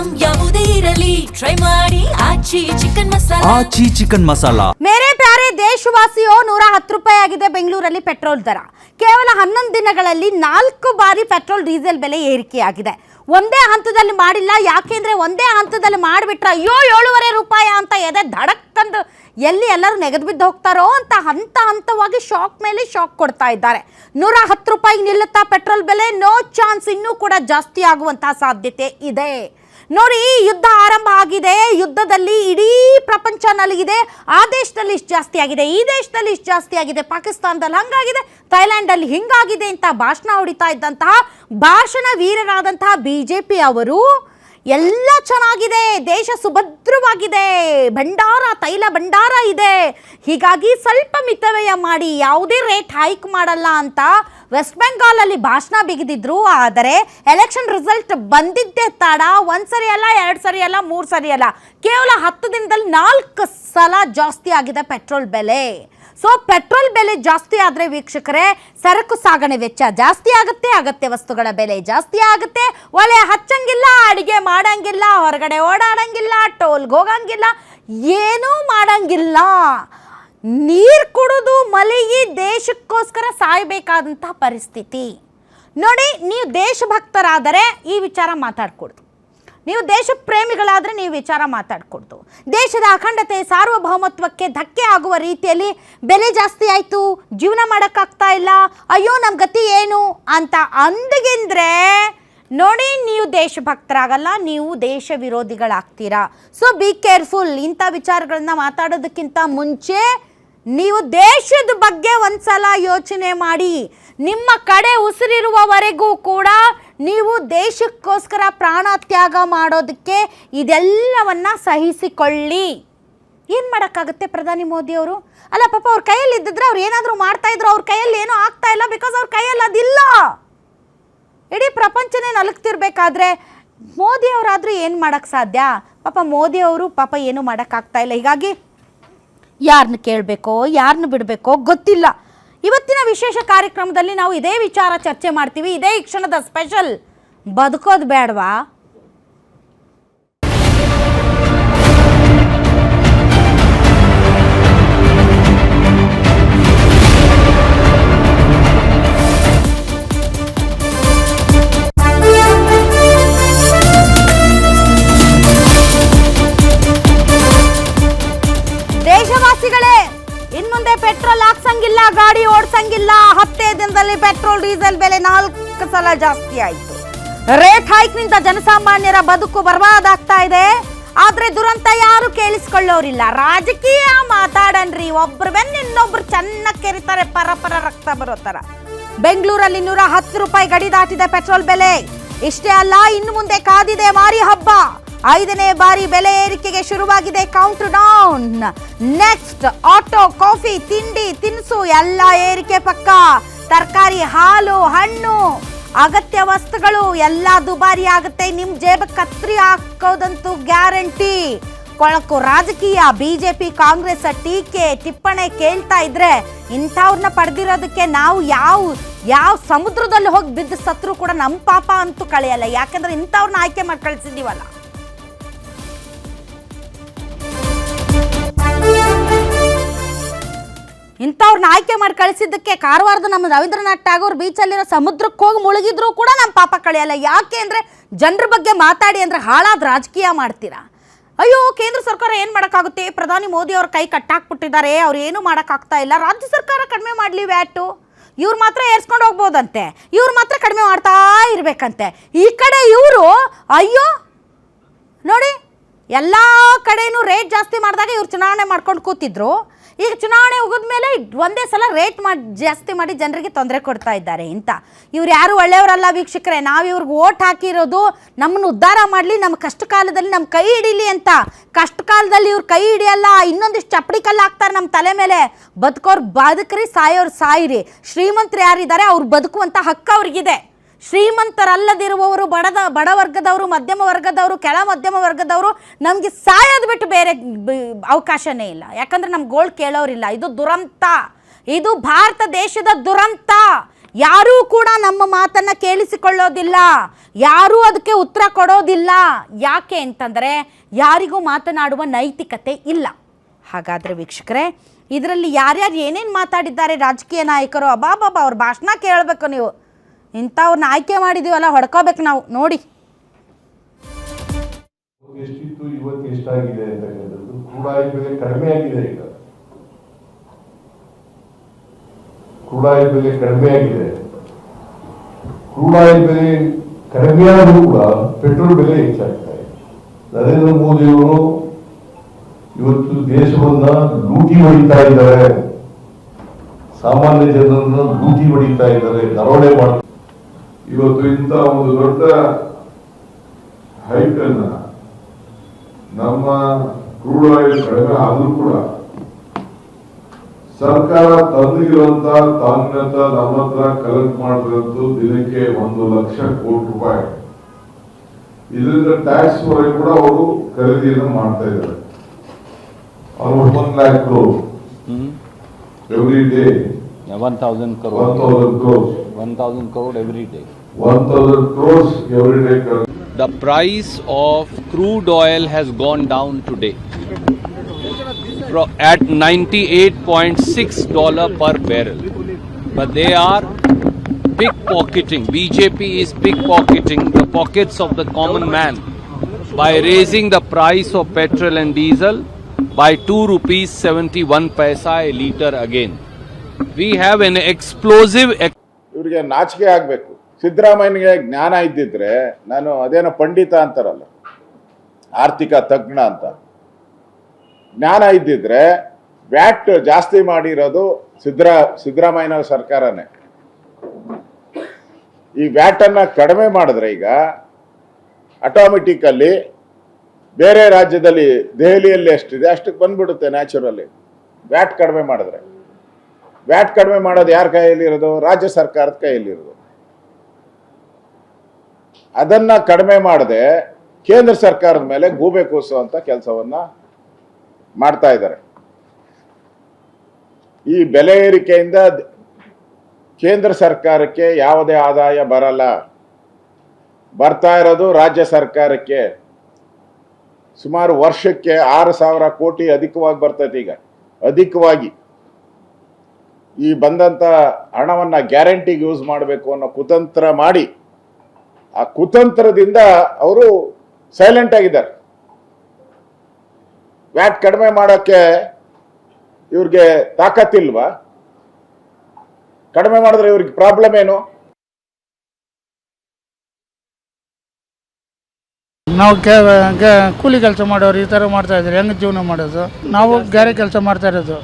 Item ಯಾವುದೇ ಇರಲಿ try ಮಾಡಿ ಆಚಿ ಚಿಕನ್ ಮಸಾಲಾ. ಮೇರೆ ಪ್ಯಾರೆ ದೇಶವಾಸಿಯೋ 110 ರೂಪಾಯಿ ಆಗಿದೆ ಬೆಂಗಳೂರಲ್ಲಿ ಪೆಟ್ರೋಲ್ ದರ. ಕೇವಲ 11 ದಿನಗಳಲ್ಲಿ 4 ಬಾರಿ ಪೆಟ್ರೋಲ್ ಡೀಸೆಲ್ ಬೆಲೆ ಏರಿಕೆಯಾಗಿದೆ. ಒಂದೇ ಹಂತದಲ್ಲಿ ಮಾಡಿಲ್ಲ, ಯಾಕೆಂದ್ರೆ ಒಂದೇ ಹಂತದಲ್ಲಿ ಮಾಡಿಬಿಟ್ರೆ ಅಯ್ಯೋ 7.5 ರೂಪಾಯಿ ಅಂತ ಎದೆ ಧಡಕ್ಕಂದು ಎಲ್ಲಿ ಎಲ್ಲರೂ ನೆಗೆದು ಬಿದ್ದು ಹೋಗ್ತಾರೋ ಅಂತ ಹಂತವಾಗಿ ಶಾಕ್ ಮೇಲೆ ಶಾಕ್ ಕೊಡ್ತಾ ಇದ್ದಾರೆ. 110 ರೂಪಾಯಿಗೆ ನಿಲ್ಲುತ್ತಾ ಪೆಟ್ರೋಲ್ ಬೆಲೆ? ನೋ ಚಾನ್ಸ್, ಇನ್ನೂ ಕೂಡ ಜಾಸ್ತಿ ಆಗುವಂತಹ ಸಾಧ್ಯತೆ ಇದೆ. ನೋಡಿ, ಯುದ್ಧ ಆರಂಭ ಆಗಿದೆ. ಯುದ್ಧದಲ್ಲಿ ಇಡೀ ಪ್ರಪಂಚ ನಲಗಿದೆ. ಆ ದೇಶದಲ್ಲಿ ಇಷ್ಟು ಜಾಸ್ತಿ ಆಗಿದೆ, ಈ ದೇಶದಲ್ಲಿ ಇಷ್ಟು ಜಾಸ್ತಿ ಆಗಿದೆ, ಪಾಕಿಸ್ತಾನದಲ್ಲಿ ಹಂಗಾಗಿದೆ, ಥೈಲ್ಯಾಂಡಲ್ಲಿ ಹಿಂಗಾಗಿದೆ ಅಂತ ಭಾಷಣ ಹೊಡಿತಾ ಇದ್ದಂತಹ ಭಾಷಣ ವೀರರಾದಂತಹ BJP ಅವರು ಎಲ್ಲ ಚೆನ್ನಾಗಿದೆ, ದೇಶ ಸುಭದ್ರವಾಗಿದೆ, ಭಂಡಾರ ತೈಲ ಭಂಡಾರ ಇದೆ, ಹೀಗಾಗಿ ಸ್ವಲ್ಪ ಮಿತವ್ಯಯ ಮಾಡಿ, ಯಾವುದೇ ರೇಟ್ ಹೈಕ್ ಮಾಡಲ್ಲ ಅಂತ ವೆಸ್ಟ್ ಬೆಂಗಾಲಲ್ಲಿ ಭಾಷಣ ಬಿಗಿದಿದ್ರು. ಆದರೆ ಎಲೆಕ್ಷನ್ ರಿಸಲ್ಟ್ ಬಂದಿದ್ದೇ ತಡ. 1 ಸರಿ ಅಲ್ಲ, 2 ಸರಿ ಅಲ್ಲ, 3 ಸರಿ ಅಲ್ಲ, ಕೇವಲ 10 ದಿನದಲ್ಲಿ 4 ಸಲ ಜಾಸ್ತಿ ಆಗಿದೆ ಪೆಟ್ರೋಲ್ ಬೆಲೆ. ಸೊ ಪೆಟ್ರೋಲ್ ಬೆಲೆ ಜಾಸ್ತಿ ಆದರೆ ವೀಕ್ಷಕರೇ, ಸರಕು ಸಾಗಣೆ ವೆಚ್ಚ ಜಾಸ್ತಿ ಆಗುತ್ತೆ, ಅಗತ್ಯ ವಸ್ತುಗಳ ಬೆಲೆ ಜಾಸ್ತಿ ಆಗುತ್ತೆ, ಒಲೆ ಹಚ್ಚಂಗಿಲ್ಲ, ಅಡಿಗೆ ಮಾಡಂಗಿಲ್ಲ, ಹೊರಗಡೆ ಓಡಾಡಂಗಿಲ್ಲ, ಟೋಲ್ಗೆ ಹೋಗಂಗಿಲ್ಲ, ಏನೂ ಮಾಡಂಗಿಲ್ಲ, ನೀರು ಕುಡಿದು ಮಲಗಿ ದೇಶಕ್ಕೋಸ್ಕರ ಸಾಯಬೇಕಾದಂಥ ಪರಿಸ್ಥಿತಿ. ನೋಡಿ, ನೀವು ದೇಶಭಕ್ತರಾದರೆ ಈ ವಿಚಾರ ಮಾತಾಡ್ಕೊಡ್ದು, ನೀವು ದೇಶ ಪ್ರೇಮಿಗಳಾದರೆ ನೀವು ವಿಚಾರ ಮಾತಾಡ್ಕೊಡ್ದು. ದೇಶದ ಅಖಂಡತೆ ಸಾರ್ವಭೌಮತ್ವಕ್ಕೆ ಧಕ್ಕೆ ಆಗುವ ರೀತಿಯಲ್ಲಿ ಬೆಲೆ ಜಾಸ್ತಿ ಆಯಿತು, ಜೀವನ ಮಾಡೋಕ್ಕಾಗ್ತಾ ಇಲ್ಲ, ಅಯ್ಯೋ ನಮ್ಮ ಗತಿ ಏನು ಅಂತ ಅಂದಗಿಂದ್ರೆ ನೋಡಿ, ನೀವು ದೇಶಭಕ್ತರಾಗಲ್ಲ, ನೀವು ದೇಶ ವಿರೋಧಿಗಳಾಗ್ತೀರಾ. So be careful. ಇಂಥ ವಿಚಾರಗಳನ್ನ ಮಾತಾಡೋದಕ್ಕಿಂತ ಮುಂಚೆ ನೀವು ದೇಶದ ಬಗ್ಗೆ ಒಂದ್ಸಲ ಯೋಚನೆ ಮಾಡಿ. ನಿಮ್ಮ ಕಡೆ ಉಸಿರಿರುವವರೆಗೂ ಕೂಡ ನೀವು ದೇಶಕ್ಕೋಸ್ಕರ ಪ್ರಾಣ ತ್ಯಾಗ ಮಾಡೋದಕ್ಕೆ ಇದೆಲ್ಲವನ್ನ ಸಹಿಸಿಕೊಳ್ಳಿ. ಏನು ಮಾಡೋಕ್ಕಾಗುತ್ತೆ ಪ್ರಧಾನಿ ಮೋದಿಯವರು? ಅಲ್ಲ ಪಾಪ, ಅವ್ರ ಕೈಯಲ್ಲಿ ಇದ್ದಿದ್ರೆ ಅವ್ರು ಏನಾದರೂ ಮಾಡ್ತಾಯಿದ್ರು, ಅವ್ರ ಕೈಯಲ್ಲಿ ಏನೂ ಆಗ್ತಾ ಇಲ್ಲ, ಬಿಕಾಸ್ ಅವ್ರ ಕೈಯಲ್ಲಿ ಅದಿಲ್ಲ. ಇಡೀ ಪ್ರಪಂಚನೇ ನಲುಗ್ತಿರ್ಬೇಕಾದ್ರೆ ಮೋದಿಯವರಾದರೂ ಏನು ಮಾಡೋಕ್ಕೆ ಸಾಧ್ಯ? ಪಾಪ ಮೋದಿಯವರು ಪಾಪ ಏನೂ ಮಾಡೋಕ್ಕಾಗ್ತಾ ಇಲ್ಲ. ಹೀಗಾಗಿ ಯಾರನ್ನ ಕೇಳಬೇಕೋ ಯಾರನ್ನ ಬಿಡಬೇಕೋ ಗೊತ್ತಿಲ್ಲ. ಇವತ್ತಿನ ವಿಶೇಷ ಕಾರ್ಯಕ್ರಮದಲ್ಲಿ ನಾವು ಇದೇ ವಿಚಾರ ಚರ್ಚೆ ಮಾಡ್ತೀವಿ. ಇದೇ ಈ ಕ್ಷಣದ ಸ್ಪೆಷಲ್. ಬದುಕೋದು ಬೇಡವಾ? ದೇಶವಾಸಿಗಳೇ, ಇನ್ಮುಂದೆ ಪೆಟ್ರೋಲ್ ಹಾಕ್ಸಂಗಿಲ್ಲ, ಗಾಡಿ ಓಡಿಸಂಗಿಲ್ಲ. 10 ದಿನದಲ್ಲಿ ಪೆಟ್ರೋಲ್ ಡೀಸೆಲ್ ಬೆಲೆ 4 ಸಲ ಜಾಸ್ತಿ ಆಯಿತು. ರೇಟ್ ಹೈಕ್ನಿಂದ ಜನಸಾಮಾನ್ಯರ ಬದುಕು ಬರ್ಬಾದಾಗ್ತಾ ಇದೆ. ಆದ್ರೆ ದುರಂತ ಯಾರು ಕೇಳಿಸ್ಕೊಳ್ಳೋರಿಲ್ಲ. ರಾಜಕೀಯ ಮಾತಾಡನ್ರಿ, ಒಬ್ರು ಬೆನ್ನ ಇನ್ನೊಬ್ರು ಚೆನ್ನಾಗಿ ಕೆರಿತಾರೆ, ಪರಪರ ರಕ್ತ ಬರೋ ಥರ. ಬೆಂಗಳೂರಲ್ಲಿ 110 ರೂಪಾಯಿ ಗಡಿ ದಾಟಿದೆ ಪೆಟ್ರೋಲ್ ಬೆಲೆ. ಇಷ್ಟೇ ಅಲ್ಲ, ಇನ್ನು ಮುಂದೆ ಕಾದಿದೆ ಮಾರಿ ಹಬ್ಬ. 5ನೇ ಬಾರಿ ಬೆಲೆ ಏರಿಕೆಗೆ ಶುರುವಾಗಿದೆ count down. Next auto, coffee, ತಿಂಡಿ ತಿನಿಸು ಎಲ್ಲ ಏರಿಕೆ ಪಕ್ಕ. ತರಕಾರಿ, ಹಾಲು, ಹಣ್ಣು, ಅಗತ್ಯ ವಸ್ತುಗಳು ಎಲ್ಲ ದುಬಾರಿ ಆಗುತ್ತೆ. ನಿಮ್ಮ ಜೇಬಕ್ಕೆ ಕತ್ರಿ ಹಾಕೋದಂತೂ ಗ್ಯಾರಂಟಿ. ಕೊಳಕು ರಾಜಕೀಯ, BJP ಕಾಂಗ್ರೆಸ್ ಟೀಕೆ ಟಿಪ್ಪಣಿ ಕೇಳ್ತಾ ಇದ್ರೆ ಇಂಥವ್ರನ್ನ ಪಡೆದಿರೋದಕ್ಕೆ ನಾವು ಯಾವ ಸಮುದ್ರದಲ್ಲಿ ಹೋಗಿ ಬಿದ್ದು ಸತ್ರು ಕೂಡ ನಮ್ಮ ಪಾಪ ಅಂತೂ ಕಳೆಯಲ್ಲ. ಯಾಕಂದ್ರೆ ಇಂಥವ್ರನ್ನ ಆಯ್ಕೆ ಮಾಡಿ ಕಳಿಸಿದೀವಲ್ಲ. ಇಂಥವ್ರನ್ನ ಆಯ್ಕೆ ಮಾಡಿ ಕಳಿಸಿದ್ದಕ್ಕೆ ಕಾರವಾರದ ನಮ್ಮ ರವೀಂದ್ರನಾಥ್ ಟಾಗೋರ್ ಬೀಚಲ್ಲಿರೋ ಸಮುದ್ರಕ್ಕೆ ಹೋಗಿ ಮುಳುಗಿದ್ರು ಕೂಡ ನಮ್ಮ ಪಾಪ ಕಳೆಯಲ್ಲ. ಯಾಕೆ ಅಂದರೆ ಜನರ ಬಗ್ಗೆ ಮಾತಾಡಿ ಅಂದರೆ ಹಾಳಾದ ರಾಜಕೀಯ ಮಾಡ್ತೀರಾ. ಅಯ್ಯೋ, ಕೇಂದ್ರ ಸರ್ಕಾರ ಏನು ಮಾಡೋಕ್ಕಾಗುತ್ತೆ? ಪ್ರಧಾನಿ ಮೋದಿ ಅವ್ರ ಕೈ ಕಟ್ಟಾಕ್ಬಿಟ್ಟಿದ್ದಾರೆ, ಅವ್ರು ಏನೂ ಮಾಡೋಕ್ಕಾಗ್ತಾ ಇಲ್ಲ. ರಾಜ್ಯ ಸರ್ಕಾರ ಕಡಿಮೆ ಮಾಡಲಿ ವ್ಯಾಟು, ಇವ್ರು ಮಾತ್ರ ಏರ್ಸ್ಕೊಂಡು ಹೋಗ್ಬೋದಂತೆ, ಇವ್ರು ಮಾತ್ರ ಕಡಿಮೆ ಮಾಡ್ತಾ ಇರಬೇಕಂತೆ. ಈ ಕಡೆ ಇವರು ಅಯ್ಯೋ ನೋಡಿ, ಎಲ್ಲ ಕಡೆಯೂ ರೇಟ್ ಜಾಸ್ತಿ ಮಾಡಿದಾಗ ಇವ್ರು ಚುನಾವಣೆ ಮಾಡ್ಕೊಂಡು ಕೂತಿದ್ರು. ಈಗ ಚುನಾವಣೆ ಹೋಗಿದ ಮೇಲೆ ಒಂದೇ ಸಲ ರೇಟ್ ಜಾಸ್ತಿ ಮಾಡಿ ಜನರಿಗೆ ತೊಂದರೆ ಕೊಡ್ತಾ ಇದ್ದಾರೆ ಅಂತ. ಇವ್ರು ಯಾರು ಒಳ್ಳೆಯವರಲ್ಲ ವೀಕ್ಷಕರೇ. ನಾವು ಇವ್ರಿಗೆ ಓಟ್ ಹಾಕಿರೋದು ನಮ್ಮನ್ನು ಉದ್ಧಾರ ಮಾಡಲಿ, ನಮ್ಮ ಕಷ್ಟ ಕಾಲದಲ್ಲಿ ನಮ್ಮ ಕೈ ಹಿಡೀಲಿ ಅಂತ. ಕಷ್ಟ ಕಾಲದಲ್ಲಿ ಇವ್ರು ಕೈ ಹಿಡಿಯಲ್ಲ, ಇನ್ನೊಂದಿಷ್ಟು ಚಪ್ಪಡಿ ಕಲ್ಲು ಹಾಕ್ತಾರೆ ನಮ್ಮ ತಲೆ ಮೇಲೆ. ಬದುಕೋರು ಬದುಕ್ರಿ, ಸಾಯೋರು ಸಾಯಿರಿ. ಶ್ರೀಮಂತರು ಯಾರಿದ್ದಾರೆ ಅವ್ರು ಬದುಕುವಂಥ ಹಕ್ಕು ಅವ್ರಿಗಿದೆ. ಶ್ರೀಮಂತರಲ್ಲದಿರುವವರು, ಬಡ ವರ್ಗದವರು, ಮಧ್ಯಮ ವರ್ಗದವರು, ಕೆಳ ಮಧ್ಯಮ ವರ್ಗದವರು ನಮಗೆ ಸಾಯೋದು ಬಿಟ್ಟು ಬೇರೆ ಅವಕಾಶನೇ ಇಲ್ಲ. ಯಾಕಂದರೆ ನಮ್ಮ ಗೋಳ್ ಕೇಳೋರಿಲ್ಲ. ಇದು ದುರಂತ, ಇದು ಭಾರತ ದೇಶದ ದುರಂತ. ಯಾರೂ ಕೂಡ ನಮ್ಮ ಮಾತನ್ನು ಕೇಳಿಸಿಕೊಳ್ಳೋದಿಲ್ಲ, ಯಾರೂ ಅದಕ್ಕೆ ಉತ್ತರ ಕೊಡೋದಿಲ್ಲ. ಯಾಕೆ ಅಂತಂದರೆ ಯಾರಿಗೂ ಮಾತನಾಡುವ ನೈತಿಕತೆ ಇಲ್ಲ. ಹಾಗಾದರೆ ವೀಕ್ಷಕರೇ, ಇದರಲ್ಲಿ ಯಾರ್ಯಾರು ಏನೇನು ಮಾತಾಡಿದ್ದಾರೆ ರಾಜಕೀಯ ನಾಯಕರು, ಅಬಾಬಾಬಾ ಅವ್ರ ಭಾಷಣ ಕೇಳಬೇಕು ನೀವು. ಇಂಥವ್ರನ್ನ ಆಯ್ಕೆ ಮಾಡಿದ್ದೀವಲ್ಲ, ಹೊಡ್ಕೋಬೇಕು ನಾವು. ನೋಡಿ, ಎಷ್ಟಿತ್ತು ಇವತ್ತು ಎಷ್ಟಾಗಿದೆ ಅಂತಕ್ಕಂಥದ್ದು. ಕ್ರೂಡ್ ಆಯಿಲ್ ಬೆಲೆ ಕಡಿಮೆ ಆಗಿದೆ. ಈಗ ಕ್ರೂಡ್ ಆಯಿಲ್ ಬೆಲೆ ಕಡಿಮೆ ಆಗಿದೆ. ಕ್ರೂಡ್ ಆಯಿಲ್ ಬೆಲೆ ಕಡಿಮೆ ಆದರೂ ಕೂಡ ಪೆಟ್ರೋಲ್ ಬೆಲೆ ಹೆಚ್ಚಾಗ್ತಾ ಇದೆ. ನರೇಂದ್ರ ಮೋದಿಯವರು ಇವತ್ತು ದೇಶವನ್ನ ಲೂಟಿ ಹೊಡಿತಾ ಇದ್ದಾರೆ, ಸಾಮಾನ್ಯ ಜನರನ್ನ ಲೂಟಿ ಹೊಡಿತಾ ಇದ್ದಾರೆ, ದರೋಡೆ ಮಾಡ್ತಾರೆ. ಇವತ್ತು ಇಂಥ ಒಂದು ದೊಡ್ಡ ಹೈಕ್ ಅನ್ನ ನಮ್ಮ ಕ್ರೂಡ್ ಆಯಿಲ್ ಕಡಿಮೆ ಆದ್ರೂ ಕೂಡ ಸರ್ಕಾರ ತಂದಿರುವಂತ ತಾಮ್ಯತ ನಮ್ಮ ಹತ್ರ ಕಲೆಕ್ಟ್ ಮಾಡಿರೋದು ದಿನಕ್ಕೆ 1 ಲಕ್ಷ ಕೋಟಿ ರೂಪಾಯಿ. ಇದರಿಂದ ಟ್ಯಾಕ್ಸ್ ವರೆಗೆ ಕೂಡ ಅವರು ಖರೀದಿಯನ್ನು ಮಾಡ್ತಾ ಇದ್ದಾರೆ. Almost 1 lakh crore every day. 1,000 crore. 1,000 crores. 1,000 crore every day. 1,000 crores every day. The price of crude oil has gone down today at $98.6 per barrel. But they are pickpocketing. BJP is pickpocketing the pockets of the common man by raising the price of petrol and diesel by 2 rupees 71 paisa a litre again. We have an explosive. ಇವರಿಗೆ ನಾಚಿಕೆ ಆಗಬೇಕು. ಸಿದ್ದರಾಮಯ್ಯನಿಗೆ ಜ್ಞಾನ ಇದ್ದಿದ್ರೆ, ನಾನು ಅದೇನೋ ಪಂಡಿತ ಅಂತಾರಲ್ಲ, ಆರ್ಥಿಕ ತಜ್ಞ ಅಂತ, ಜ್ಞಾನ ಇದ್ದಿದ್ರೆ ವ್ಯಾಟ್ ಜಾಸ್ತಿ ಮಾಡಿರೋದು ಸಿದ್ದರಾಮಯ್ಯನ ಸರ್ಕಾರನೇ. ಈ ವ್ಯಾಟ್ ಅನ್ನ ಕಡಿಮೆ ಮಾಡಿದ್ರೆ ಈಗ ಆಟೋಮೆಟಿಕಲ್ಲಿ ಬೇರೆ ರಾಜ್ಯದಲ್ಲಿ, ದೆಹಲಿಯಲ್ಲಿ ಎಷ್ಟಿದೆ ಅಷ್ಟಕ್ಕೆ ಬಂದ್ಬಿಡುತ್ತೆ ನ್ಯಾಚುರಲಿ. ವ್ಯಾಟ್ ಕಡಿಮೆ ಮಾಡಿದ್ರೆ, ವ್ಯಾಟ್ ಕಡಿಮೆ ಮಾಡೋದು ಯಾರ ಕೈಯಲ್ಲಿರೋದು? ರಾಜ್ಯ ಸರ್ಕಾರದ ಕೈಯಲ್ಲಿರೋದು. ಅದನ್ನ ಕಡಿಮೆ ಮಾಡದೆ ಕೇಂದ್ರ ಸರ್ಕಾರದ ಮೇಲೆ ಗೂಬೆ ಕೂರಿಸುವಂತ ಕೆಲಸವನ್ನ ಮಾಡ್ತಾ ಇದ್ದಾರೆ. ಈ ಬೆಲೆ ಏರಿಕೆಯಿಂದ ಕೇಂದ್ರ ಸರ್ಕಾರಕ್ಕೆ ಯಾವುದೇ ಆದಾಯ ಬರಲ್ಲ, ಬರ್ತಾ ಇರೋದು ರಾಜ್ಯ ಸರ್ಕಾರಕ್ಕೆ. ಸುಮಾರು ವರ್ಷಕ್ಕೆ 6,000 ಕೋಟಿ ಅಧಿಕವಾಗಿ ಬರ್ತೈತೆ. ಈಗ ಅಧಿಕವಾಗಿ ಈ ಬಂದಂತ ಹಣವನ್ನ ಗ್ಯಾರಂಟಿಗೆ ಯೂಸ್ ಮಾಡಬೇಕು ಅನ್ನೋ ಕುತಂತ್ರ ಮಾಡಿ, ಆ ಕುತಂತ್ರದಿಂದ ಅವರು ಸೈಲೆಂಟ್ ಆಗಿದ್ದಾರೆ. ವ್ಯಾಟ್ ಕಡಿಮೆ ಮಾಡೋಕ್ಕೆ ಇವ್ರಿಗೆ ತಾಕತ್ತಿಲ್ವಾ? ಕಡಿಮೆ ಮಾಡಿದ್ರೆ ಇವ್ರಿಗೆ ಪ್ರಾಬ್ಲಮ್ ಏನು? ನಾವು ಕೂಲಿ ಕೆಲಸ ಮಾಡೋರು ಈ ಥರ ಮಾಡ್ತಾ ಇದ್ದಾರೆ. ಹೆಂಗೆ ಜೀವನ ಮಾಡೋದು? ನಾವು ಗಾರೆ ಕೆಲಸ ಮಾಡ್ತಾ ಇರೋದು.